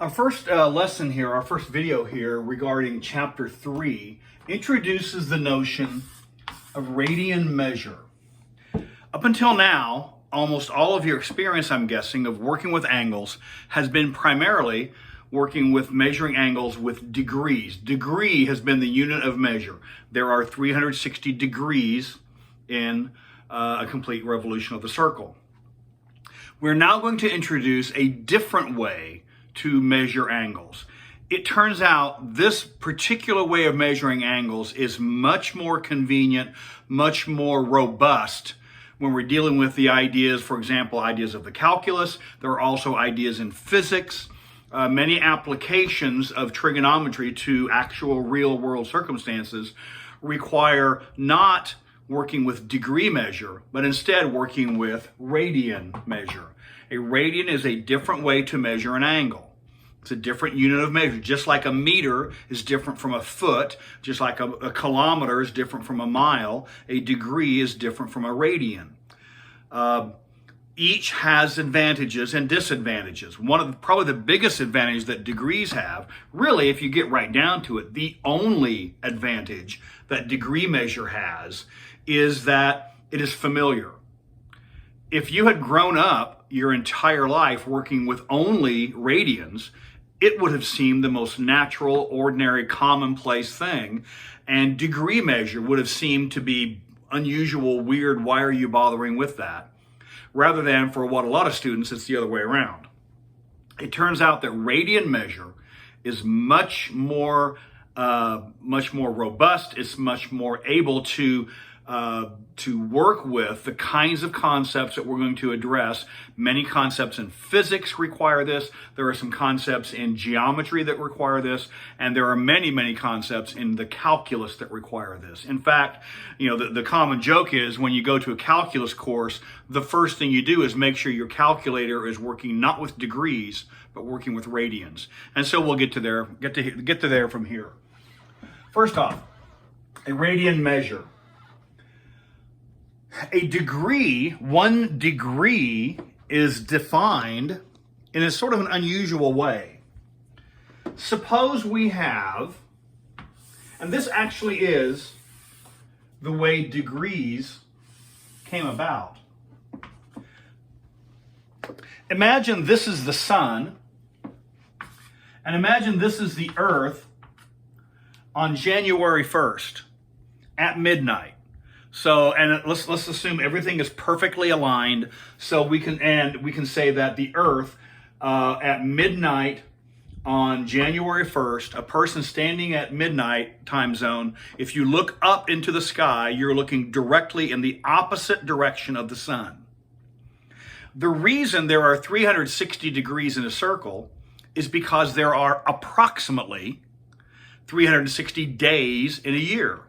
Our first lesson here, our first video here regarding chapter 3 introduces the notion of radian measure. Up until now, almost all of your experience, I'm guessing, of working with angles has been primarily working with measuring angles with degrees. Degree has been the unit of measure. There are 360 degrees in a complete revolution of the circle. We're now going to introduce a different way to measure angles. It turns out this particular way of measuring angles is much more convenient, much more robust when we're dealing with the ideas, for example, ideas of the calculus. There are also ideas in physics. Many applications of trigonometry to actual real world circumstances require not working with degree measure, but instead working with radian measure. A radian is a different way to measure an angle. It's a different unit of measure. Just like a meter is different from a foot, just like a kilometer is different from a mile, a degree is different from a radian. Each has advantages and disadvantages. One of probably the biggest advantages that degrees have, really, if you get right down to it, the only advantage that degree measure has is that it is familiar. If you had grown up your entire life working with only radians, it would have seemed the most natural, ordinary, commonplace thing, and degree measure would have seemed to be unusual, weird, why are you bothering with that? Rather than, for what a lot of students, it's the other way around. It turns out that radian measure is much more robust. It's much more able to work with the kinds of concepts that we're going to address. Many concepts in physics require this. There are some concepts in geometry that require this, and there are many, many concepts in the calculus that require this. In fact, the common joke is when you go to a calculus course, the first thing you do is make sure your calculator is working not with degrees, but working with radians. And so we'll get to there from here. First off, a radian measure. A degree, 1 degree, is defined in a sort of an unusual way. Suppose we have, and this actually is the way degrees came about. Imagine this is the sun, and imagine this is the earth on January 1st at midnight. So, and let's assume everything is perfectly aligned. So we can say that the Earth at midnight on January 1st, a person standing at midnight time zone, if you look up into the sky, you're looking directly in the opposite direction of the sun. The reason there are 360 degrees in a circle is because there are approximately 360 days in a year.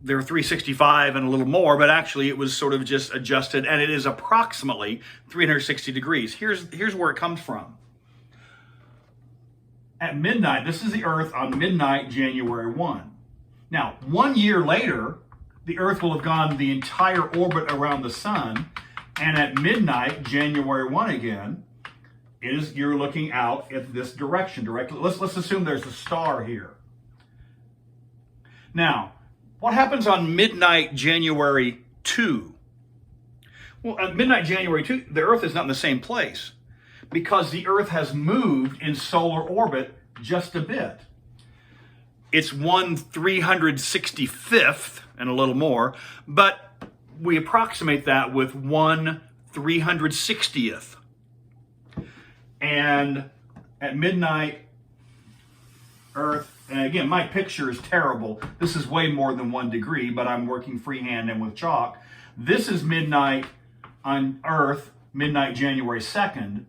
There are 365 and a little more, but actually it was sort of just adjusted, and it is approximately 360 degrees. Here's where it comes from. At midnight, this is the Earth on midnight, January 1. Now, 1 year later, the Earth will have gone the entire orbit around the sun, and at midnight, January 1 again, you're looking out at this direction directly. Let's assume there's a star here. Now, what happens on midnight January 2? Well, at midnight January 2, the Earth is not in the same place because the Earth has moved in solar orbit just a bit. It's 1/365th and a little more, but we approximate that with 1/360th. And at midnight, Earth, and again, my picture is terrible. This is way more than 1 degree, but I'm working freehand and with chalk. This is midnight on Earth, midnight January 2nd.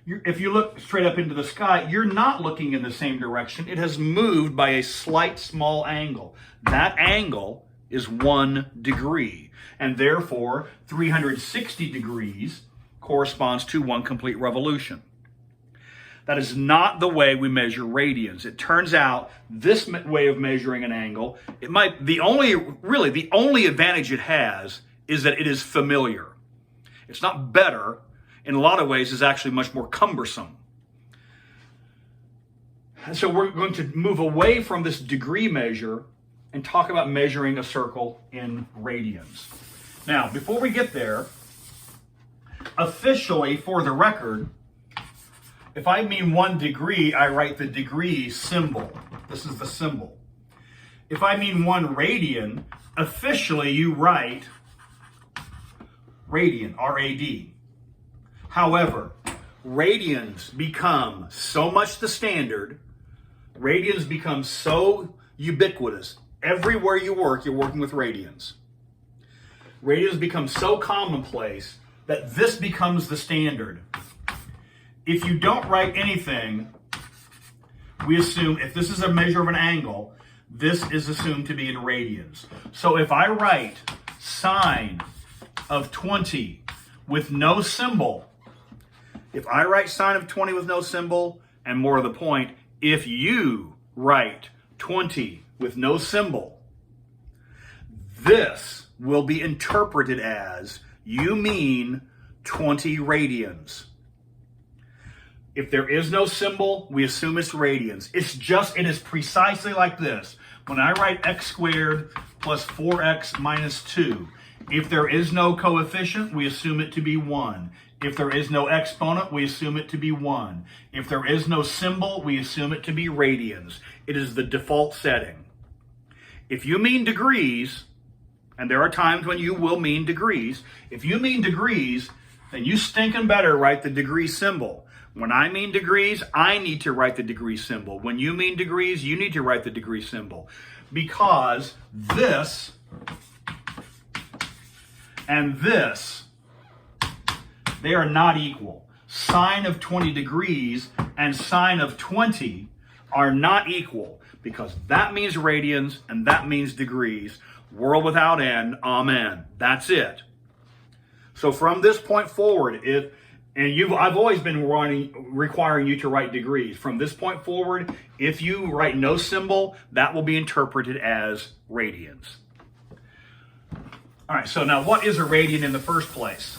If you look straight up into the sky, you're not looking in the same direction. It has moved by a slight small angle. That angle is 1 degree, and therefore 360 degrees corresponds to 1 complete revolution. That is not the way we measure radians. It turns out this way of measuring an angle, the only advantage it has is that it is familiar. It's not better. In a lot of ways, it's actually much more cumbersome. And so we're going to move away from this degree measure and talk about measuring a circle in radians. Now, before we get there, officially, for the record, if I mean 1 degree, I write the degree symbol. This is the symbol. If I mean 1 radian, officially you write radian, R-A-D. However, radians become so much the standard, radians become so ubiquitous. Everywhere you work, you're working with radians. Radians become so commonplace that this becomes the standard. If you don't write anything, we assume if this is a measure of an angle, this is assumed to be in radians. So if I write sine of 20 with no symbol, if I write sine of 20 with no symbol, and more to the point, if you write 20 with no symbol, this will be interpreted as you mean 20 radians. If there is no symbol, we assume it's radians. It is precisely like this. When I write x squared plus 4x minus 2, if there is no coefficient, we assume it to be 1. If there is no exponent, we assume it to be 1. If there is no symbol, we assume it to be radians. It is the default setting. If you mean degrees, and there are times when you will mean degrees, if you mean degrees, then you stinking better write the degree symbol. When I mean degrees, I need to write the degree symbol. When you mean degrees, you need to write the degree symbol. Because this and this, they are not equal. Sine of 20 degrees and sine of 20 are not equal, because that means radians and that means degrees. World without end, amen. That's it. So from this point forward, I've always been requiring you to write degrees. From this point forward, if you write no symbol, that will be interpreted as radians. All right, so now what is a radian in the first place?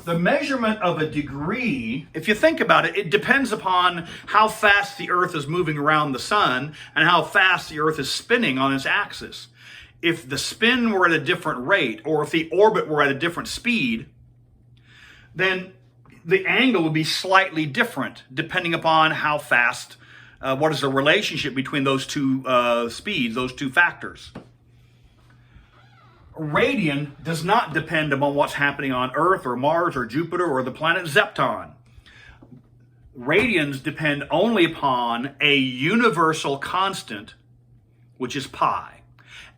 The measurement of a degree, if you think about it, it depends upon how fast the Earth is moving around the sun and how fast the Earth is spinning on its axis. If the spin were at a different rate, or if the orbit were at a different speed, then the angle would be slightly different depending upon how fast, what is the relationship between those two speeds, those two factors. Radian does not depend upon what's happening on Earth or Mars or Jupiter or the planet Zepton. Radians depend only upon a universal constant, which is pi,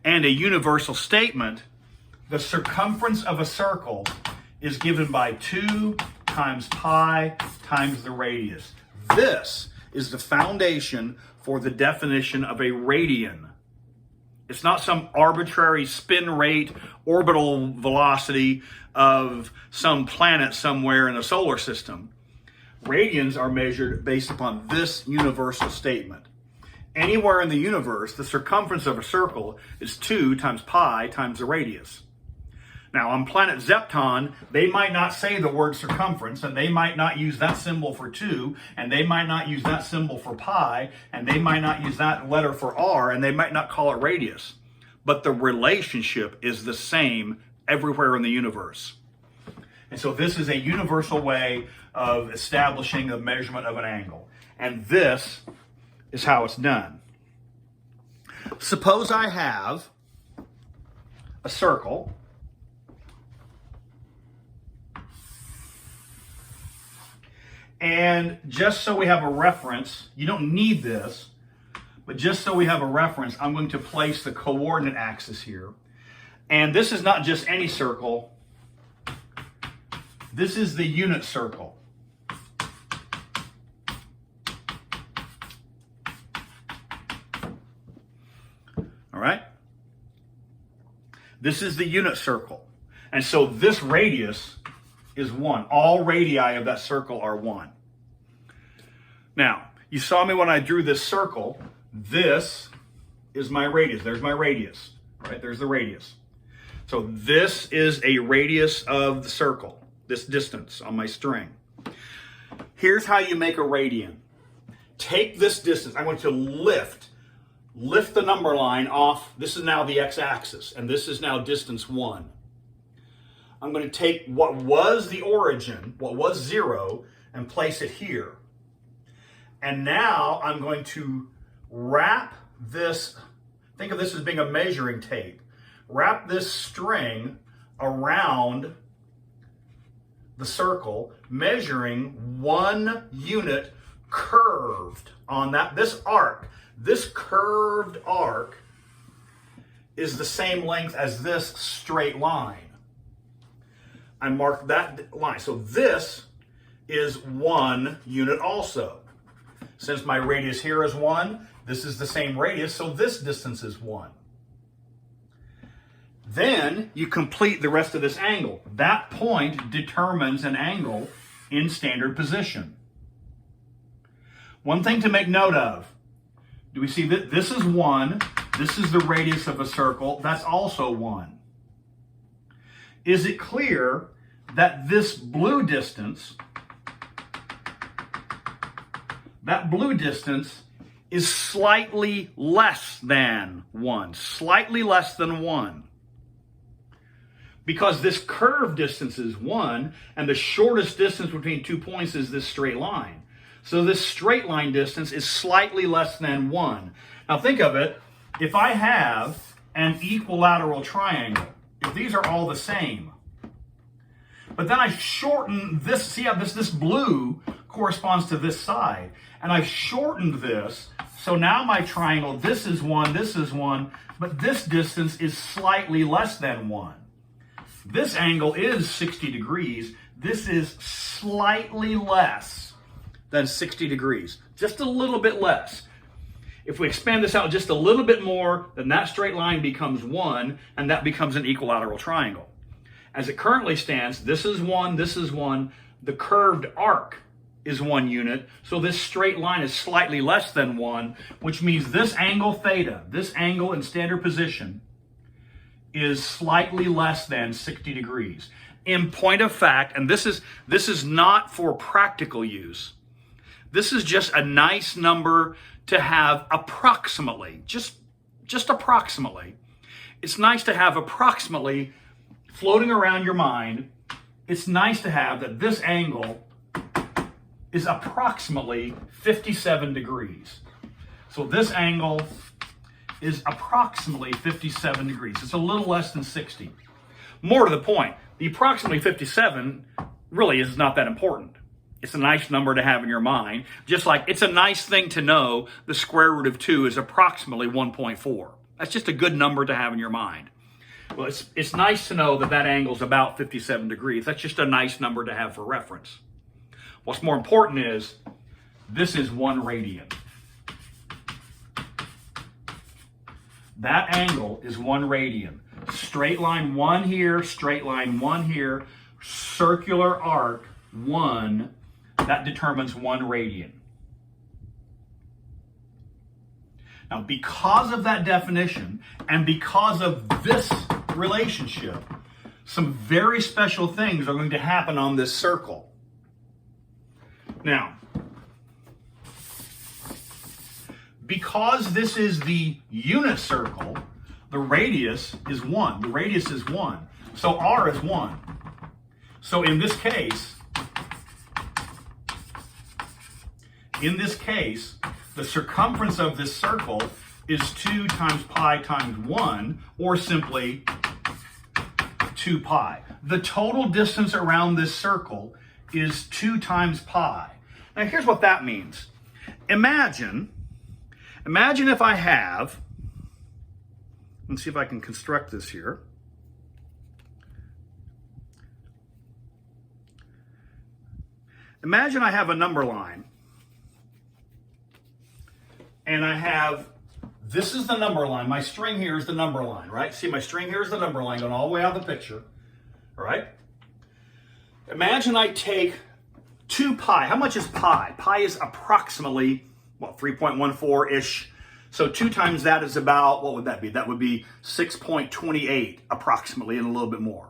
and a universal statement. The circumference of a circle is given by 2 times pi times the radius. This is the foundation for the definition of a radian. It's not some arbitrary spin rate, orbital velocity of some planet somewhere in the solar system. Radians are measured based upon this universal statement. Anywhere in the universe, the circumference of a circle is 2 times pi times the radius. Now, on planet Zepton, they might not say the word circumference, and they might not use that symbol for 2, and they might not use that symbol for pi, and they might not use that letter for r, and they might not call it radius. But the relationship is the same everywhere in the universe. And so this is a universal way of establishing the measurement of an angle. And this is how it's done. Suppose I have a circle. And just so we have a reference, you don't need this, but just so we have a reference, I'm going to place the coordinate axis here. And this is not just any circle. This is the unit circle. All right? This is the unit circle. And so this radius is 1. All radii of that circle are 1. Now, you saw me when I drew this circle. This is my radius. There's my radius, right? There's the radius. So this is a radius of the circle, this distance on my string. Here's how you make a radian. take this distance. I'm going to lift the number line off. This is now the x-axis, and this is now distance 1. I'm going to take what was the origin, what was 0, and place it here. And now I'm going to wrap this, think of this as being a measuring tape. Wrap this string around the circle, measuring 1 unit curved on this arc. This curved arc is the same length as this straight line. I mark that line. So this is 1 unit also. Since my radius here is 1, this is the same radius, so this distance is 1. Then you complete the rest of this angle. That point determines an angle in standard position. One thing to make note of, do we see that this is 1, this is the radius of a circle, that's also 1. Is it clear that this blue distance, is slightly less than 1, slightly less than 1? Because this curved distance is 1, and the shortest distance between 2 points is this straight line. So this straight line distance is slightly less than 1. Now think of it, if I have an equilateral triangle, if these are all the same, but then I shorten this, see how this blue corresponds to this side, and I've shortened this, so now my triangle, this is 1, but this distance is slightly less than 1. This angle is 60 degrees. This is slightly less than 60 degrees, just a little bit less. If we expand this out just a little bit more, then that straight line becomes 1, and that becomes an equilateral triangle. As it currently stands, this is 1, the curved arc is 1 unit, so this straight line is slightly less than 1, which means this angle theta, this angle in standard position, is slightly less than 60 degrees. In point of fact, and this is not for practical use, this is just a nice number to have approximately, just approximately. It's nice to have approximately floating around your mind. It's nice to have that this angle is approximately 57 degrees. So this angle is approximately 57 degrees. It's a little less than 60. More to the point, the approximately 57 really is not that important. It's a nice number to have in your mind, just like it's a nice thing to know the square root of 2 is approximately 1.4. That's just a good number to have in your mind. Well, it's nice to know that that angle is about 57 degrees. That's just a nice number to have for reference. What's more important is this is 1 radian. That angle is 1 radian. Straight line 1 here, straight line 1 here, circular arc 1, that determines 1 radian. Now, because of that definition and because of this relationship, some very special things are going to happen on this circle. Now, because this is the unit circle, the radius is 1. The radius is 1. So r is 1. So in this case, the circumference of this circle is 2 times pi times 1, or simply 2 pi. The total distance around this circle is 2 times pi. Now here's what that means. Imagine if I have, let's see if I can construct this here. Imagine I have a number line. And I have, this is the number line. My string here is the number line, right? See, my string here is the number line going all the way out of the picture, all right? Imagine I take 2 pi. How much is pi? Pi is approximately, 3.14-ish. So 2 times that is about, what would that be? That would be 6.28 approximately, and a little bit more.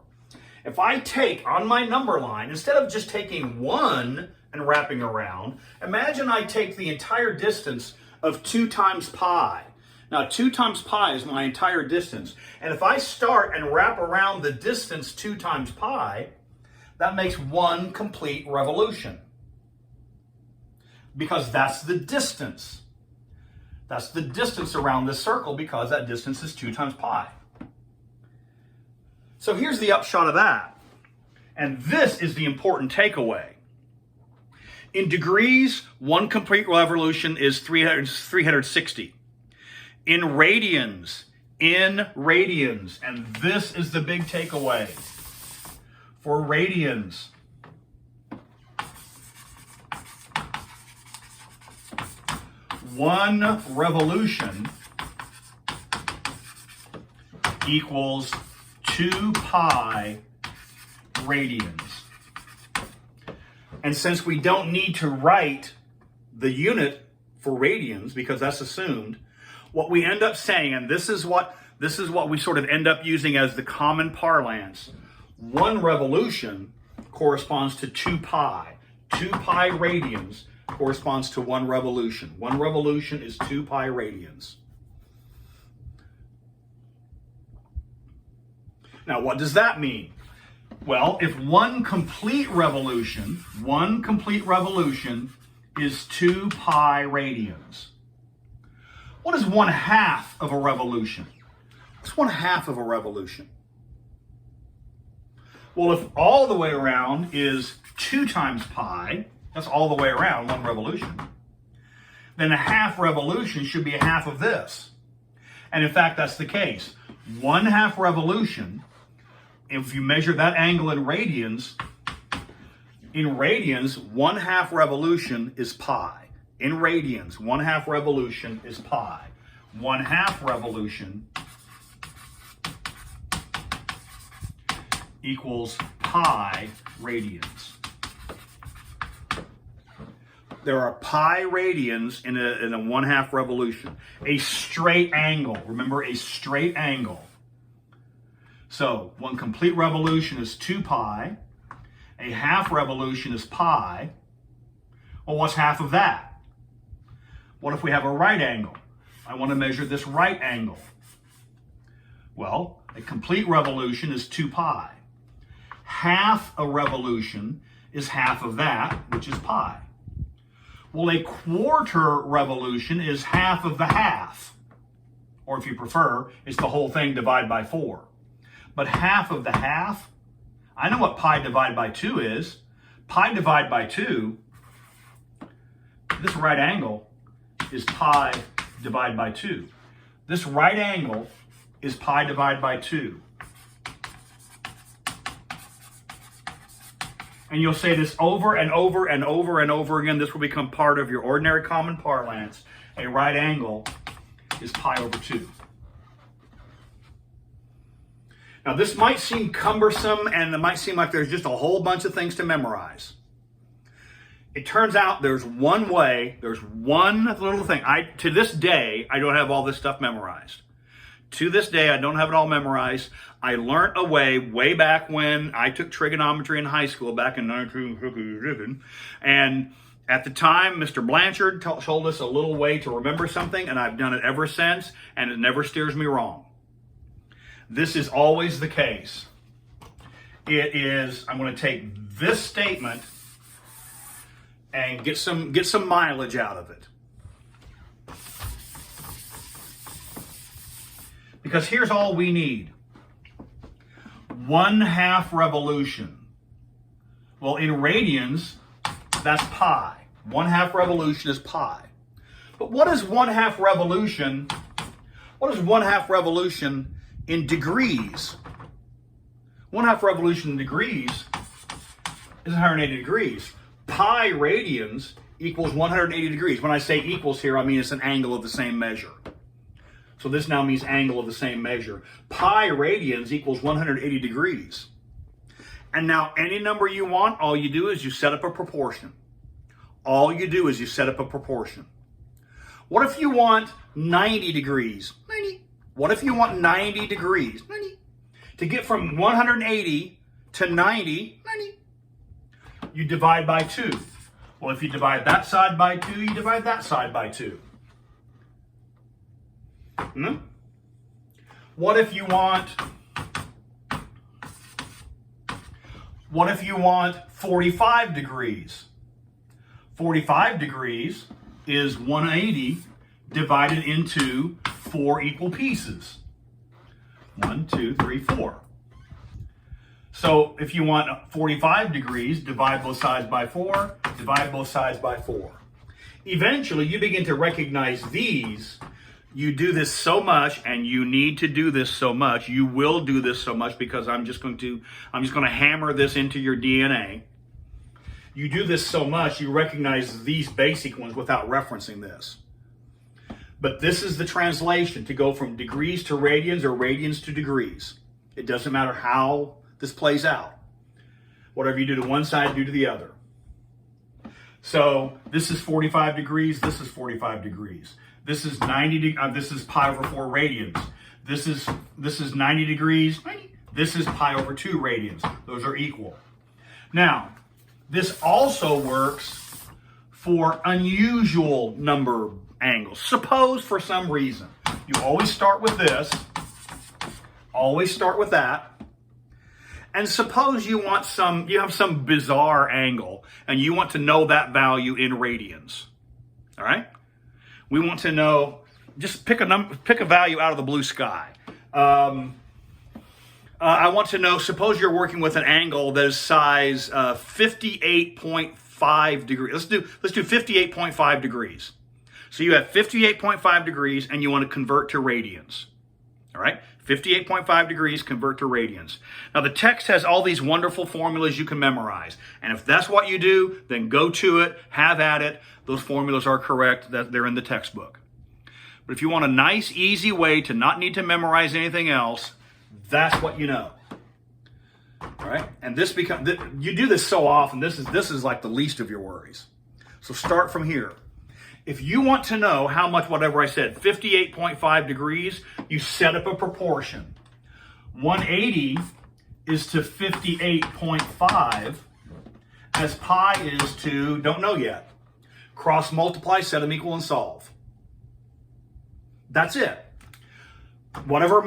If I take on my number line, instead of just taking 1 and wrapping around, imagine I take the entire distance of 2 times pi. Now 2 times pi is my entire distance. And if I start and wrap around the distance 2 times pi, that makes 1 complete revolution. Because that's the distance. That's the distance around this circle because that distance is 2 times pi. So here's the upshot of that. And this is the important takeaway. In degrees, 1 complete revolution is 360. In radians, and this is the big takeaway. For radians, one revolution equals 2 pi radians. And since we don't need to write the unit for radians because that's assumed, what we end up saying, and this is what we sort of end up using as the common parlance, 1 revolution corresponds to 2 pi. 2 pi radians corresponds to 1 revolution. 1 revolution is 2 pi radians. Now, what does that mean? Well, if 1 complete revolution is 2 pi radians. What is 1/2 of a revolution? What's 1/2 of a revolution? Well, if all the way around is 2 times pi, that's all the way around, 1 revolution, then a half revolution should be a half of this. And in fact, that's the case. 1/2 revolution, if you measure that angle in radians, 1/2 revolution is pi. In radians, 1/2 revolution is pi. 1/2 revolution equals pi radians. There are pi radians in a 1/2 revolution. A straight angle. Remember, a straight angle. So 1 complete revolution is 2 pi. A half revolution is pi. Well, what's half of that? What if we have a right angle? I want to measure this right angle. Well, a complete revolution is 2 pi. Half a revolution is half of that, which is pi. Well, a quarter revolution is half of the half. Or if you prefer, it's the whole thing divided by 4. But half of the half, I know what pi divided by 2 is. Pi divided by 2, this right angle is pi divided by 2. This right angle is pi divided by 2. And you'll say this over and over and over and over again. This will become part of your ordinary common parlance. A right angle is pi over 2. Now, this might seem cumbersome, and it might seem like there's just a whole bunch of things to memorize. It turns out there's one way, there's one little thing. To this day, I don't have all this stuff memorized. To this day, I don't have it all memorized. I learned a way back when I took trigonometry in high school back in 1957. And at the time, Mr. Blanchard told us a little way to remember something, and I've done it ever since, and it never steers me wrong. This is always the case. It is, I'm going to take this statement and get some mileage out of it. Because here's all we need. 1/2 revolution. Well, in radians, that's pi. 1/2 revolution is pi. But what is 1/2 revolution? What is 1/2 revolution in degrees? 1/2 revolution in degrees is 180 degrees. Pi radians equals 180 degrees. When I say equals here, I mean it's an angle of the same measure. So this now means angle of the same measure. Pi radians equals 180 degrees. And now any number you want, all you do is you set up a proportion. All you do is you set up a proportion. What if you want 90 degrees? 90. What if you want 90 degrees? 90. To get from 180 to 90, 90. You divide by 2. Well, if you divide that side by 2, you divide that side by 2. What if you want 45 degrees? 45 degrees is 180 divided into 4 equal pieces. 1, 2, 3, 4. So if you want 45 degrees, divide both sides by 4, divide both sides by 4. Eventually, you begin to recognize these. You do this so much, and you need to do this so much. You will do this so much because I'm just going to hammer this into your DNA. You do this so much, you recognize these basic ones without referencing this. But this is the translation to go from degrees to radians or radians to degrees. It doesn't matter how this plays out. Whatever you do to one side, do to the other. So this is 45 degrees. This is 45 degrees. This is 90. This is pi over 4 radians. This is 90 degrees. This is pi over 2 radians. Those are equal. Now, this also works for unusual number angles. Suppose for some reason you always start with this. Always start with that. And suppose you have some bizarre angle and you want to know that value in radians. All right? We want to know, just pick a value out of the blue sky. I want to know, suppose you're working with an angle that is size 58.5 degrees. Let's do 58.5 degrees. So you have 58.5 degrees and you want to convert to radians. All right? 58.5 degrees, convert to radians. Now, the text has all these wonderful formulas you can memorize. And if that's what you do, then go to it, have at it. Those formulas are correct. They're in the textbook. But if you want a nice, easy way to not need to memorize anything else, that's what you know. All right? And you do this so often, this is like the least of your worries. So start from here. If you want to know how much, whatever I said, 58.5 degrees, you set up a proportion. 180 is to 58.5 as pi is to, don't know yet. Cross multiply, set them equal, and solve. That's it. Whatever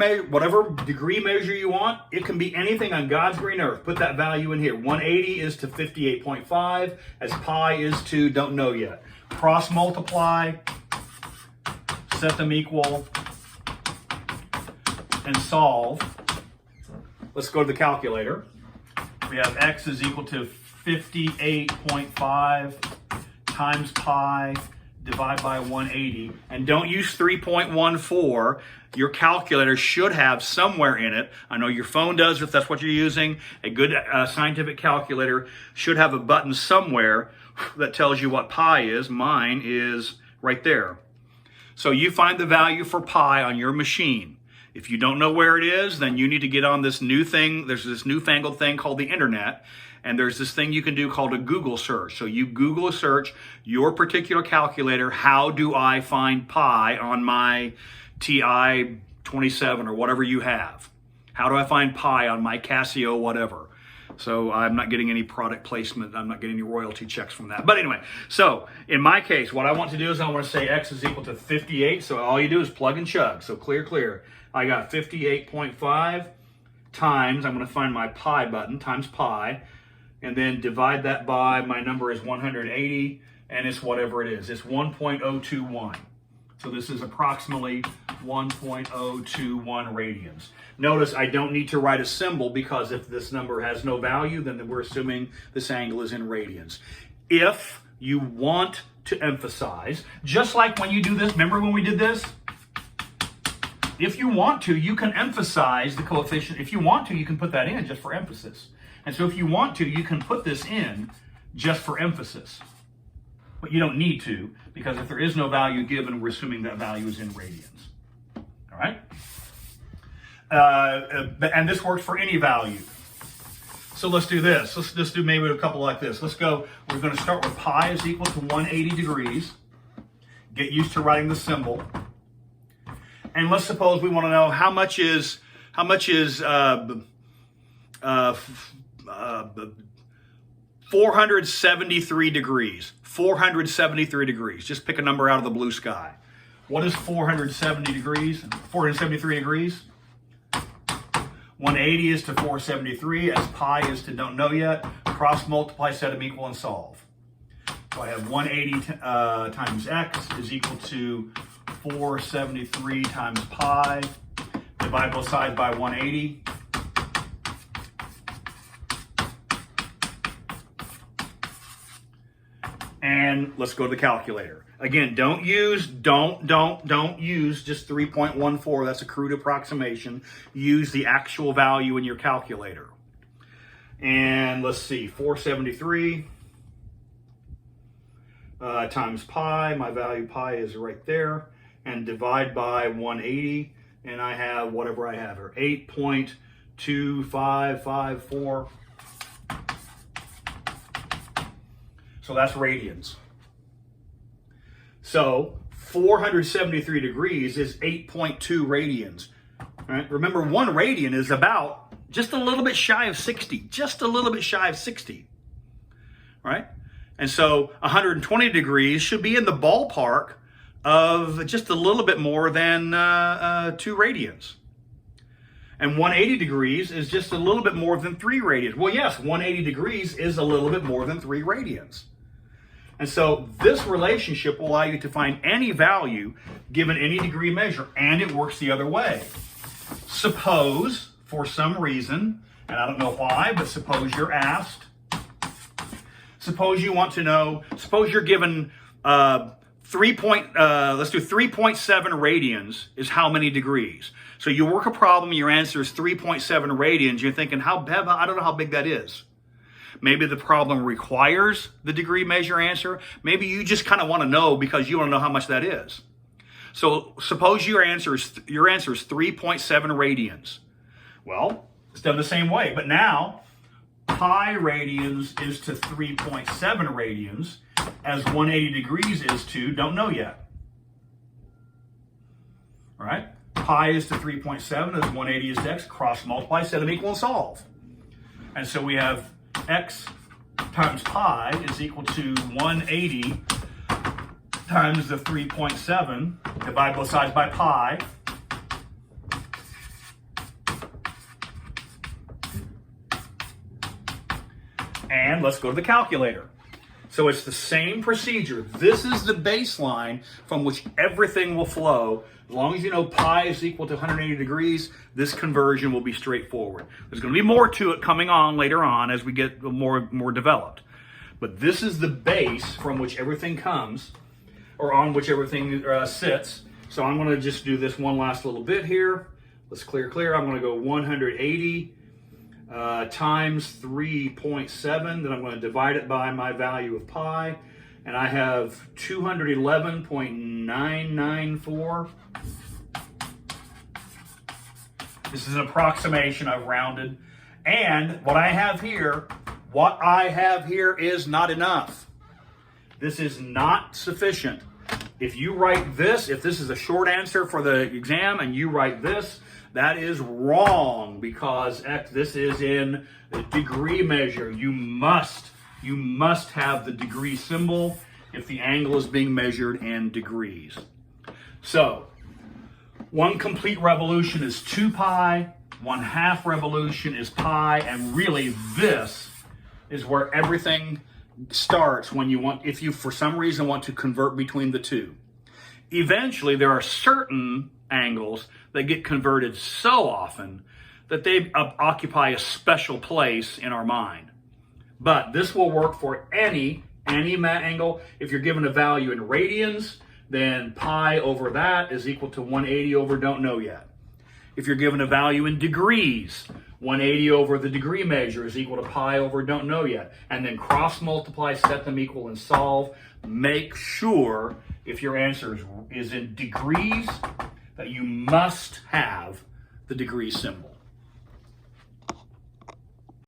degree measure you want, it can be anything on God's green earth. Put that value in here. 180 is to 58.5 as pi is to, don't know yet. Cross multiply, set them equal, and solve. Let's go to the calculator. We have x is equal to 58.5 times pi divided by 180. And don't use 3.14. Your calculator should have somewhere in it, I know your phone does if that's what you're using, a good scientific calculator should have a button somewhere that tells you what pi is. Mine is right there. So you find the value for pi on your machine. If you don't know where it is, then you need to get on this new thing. There's this newfangled thing called the internet, and there's this thing you can do called a Google search. So you Google search your particular calculator, how do I find pi on my TI 27 or whatever you have? How do I find pi on my Casio whatever? So I'm not getting any product placement. I'm not getting any royalty checks from that. But anyway, so in my case, what I want to do is I want to say x is equal to 58. So all you do is plug and chug. So clear. I got 58.5 times, I'm going to find my pi button, times pi, and then divide that by, my number is 180, and it's whatever it is. It's 1.021. So this is approximately 1.021 radians. Notice I don't need to write a symbol because if this number has no value, then we're assuming this angle is in radians. If you want to emphasize, just like when you do this, remember when we did this? If you want to, you can emphasize the coefficient. If you want to, you can put that in just for emphasis. And so if you want to, you can put this in just for emphasis. But you don't need to, because if there is no value given, we're assuming that value is in radians. All right? And this works for any value. So let's do this. Let's just do maybe a couple like this. Let's go. We're going to start with pi is equal to 180 degrees. Get used to writing the symbol. And let's suppose we want to know how much is 2 473 degrees. 473 degrees. Just pick a number out of the blue sky. What is 470 degrees? 473 degrees? 180 is to 473, as pi is to don't know yet. Cross multiply, set them equal, and solve. So I have 180 times x is equal to 473 times pi. Divide both sides by 180. And let's go to the calculator. Again, don't use just 3.14. That's a crude approximation. Use the actual value in your calculator. And let's see, 473 times pi. My value pi is right there. And divide by 180. And I have whatever I have here, 8.2554. So that's radians. So 473 degrees is 8.2 radians. Right? Remember, 1 radian is about just a little bit shy of 60. Just a little bit shy of 60. Right? And so 120 degrees should be in the ballpark of just a little bit more than 2 radians. And 180 degrees is just a little bit more than 3 radians. Well, yes, 180 degrees is a little bit more than 3 radians. And so this relationship will allow you to find any value given any degree measure, and it works the other way. Suppose, for some reason, and I don't know why, but suppose you're asked, suppose you want to know, suppose you're given let's do 3.7 radians is how many degrees. So you work a problem, your answer is 3.7 radians. You're thinking, I don't know how big that is. Maybe the problem requires the degree measure answer. Maybe you just kind of want to know because you want to know how much that is. So suppose your answer is 3.7 radians. Well, it's done the same way, but now pi radians is to 3.7 radians as 180 degrees is to don't know yet. All right? Pi is to 3.7 as 180 is to x. Cross multiply, set them equal, and solve. And so we have x times pi is equal to 180 times the 3.7. Divide both sides by pi. And let's go to the calculator. So it's the same procedure. This is the baseline from which everything will flow. As long as you know pi is equal to 180 degrees, this conversion will be straightforward. There's going to be more to it coming on later on as we get more developed. But this is the base from which everything comes, or on which everything sits. So I'm going to just do this one last little bit here. Let's clear. I'm going to go 180 times 3.7, then I'm going to divide it by my value of pi, and I have 211.994. This is an approximation, I've rounded, and what I have here is not enough. This is not sufficient. If you write this, if this is a short answer for the exam and you write this, that is wrong because this is in the degree measure. You must have the degree symbol if the angle is being measured in degrees. So, 1 complete revolution is 2 pi, 1/2 revolution is pi, and really this is where everything starts if you for some reason want to convert between the two. Eventually, there are certain angles that get converted so often that they occupy a special place in our mind. But this will work for any angle. If you're given a value in radians, then pi over that is equal to 180 over don't know yet. If you're given a value in degrees, 180 over the degree measure is equal to pi over don't know yet. And then cross multiply, set them equal, and solve. Make sure if your answer is in degrees that you must have the degree symbol.